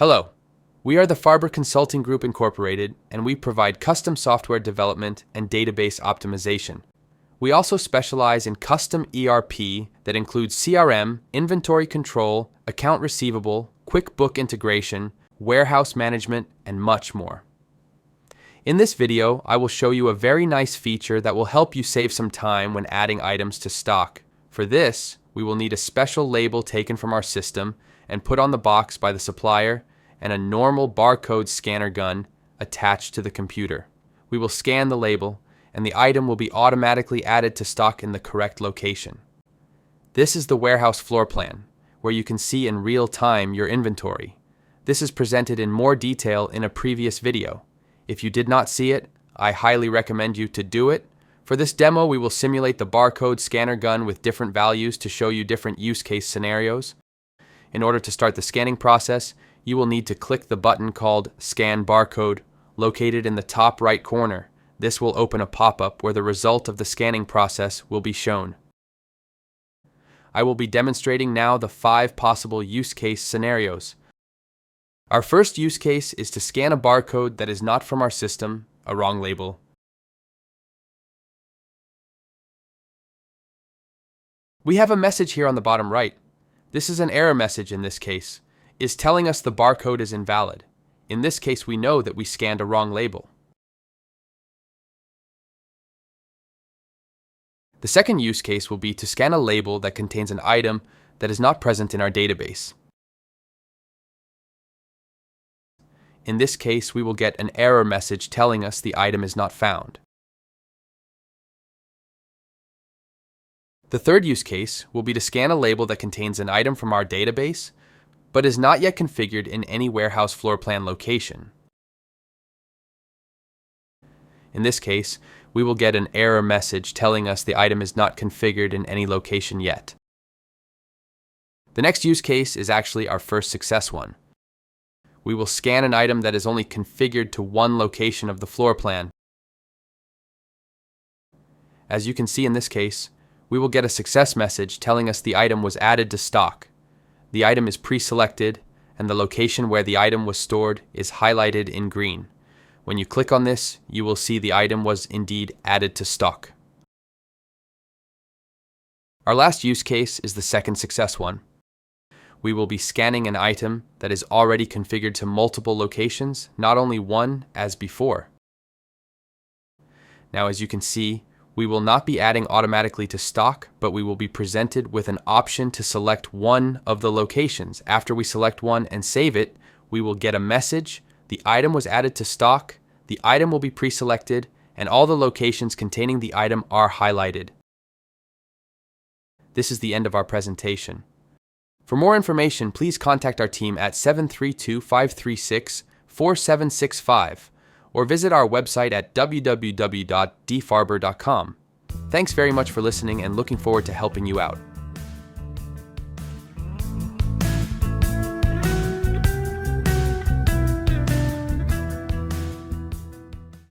Hello, we are the Farber Consulting Group Incorporated, and we provide custom software development and database optimization. We also specialize in custom ERP that includes CRM, inventory control, account receivable, QuickBook integration, warehouse management, and much more. In this video, I will show you a very nice feature that will help you save some time when adding items to stock. For this, we will need a special label taken from our system and put on the box by the supplier and a normal barcode scanner gun attached to the computer. We will scan the label and the item will be automatically added to stock in the correct location. This is the warehouse floor plan, where you can see in real time your inventory. This is presented in more detail in a previous video. If you did not see it, I highly recommend you to do it. For this demo, we will simulate the barcode scanner gun with different values to show you different use case scenarios. In order to start the scanning process, you will need to click the button called Scan Barcode, located in the top right corner. This will open a pop-up where the result of the scanning process will be shown. I will be demonstrating now the 5 possible use case scenarios. Our first use case is to scan a barcode that is not from our system, a wrong label. We have a message here on the bottom right. This is an error message in this case. Is telling us the barcode is invalid. In this case, we know that we scanned a wrong label. The second use case will be to scan a label that contains an item that is not present in our database. In this case, we will get an error message telling us the item is not found. The third use case will be to scan a label that contains an item from our database, but is not yet configured in any warehouse floor plan location. In this case, we will get an error message telling us the item is not configured in any location yet. The next use case is actually our first success one. We will scan an item that is only configured to one location of the floor plan. As you can see in this case, we will get a success message telling us the item was added to stock. The item is pre-selected, and the location where the item was stored is highlighted in green. When you click on this, you will see the item was indeed added to stock. Our last use case is the second success one. We will be scanning an item that is already configured to multiple locations, not only one as before. Now, as you can see, we will not be adding automatically to stock, but we will be presented with an option to select one of the locations. After we select one and save it, we will get a message. The item was added to stock, the item will be pre-selected, and all the locations containing the item are highlighted. This is the end of our presentation. For more information, please contact our team at 732-536-4765 or visit our website at www.dfarber.com. Thanks very much for listening and looking forward to helping you out.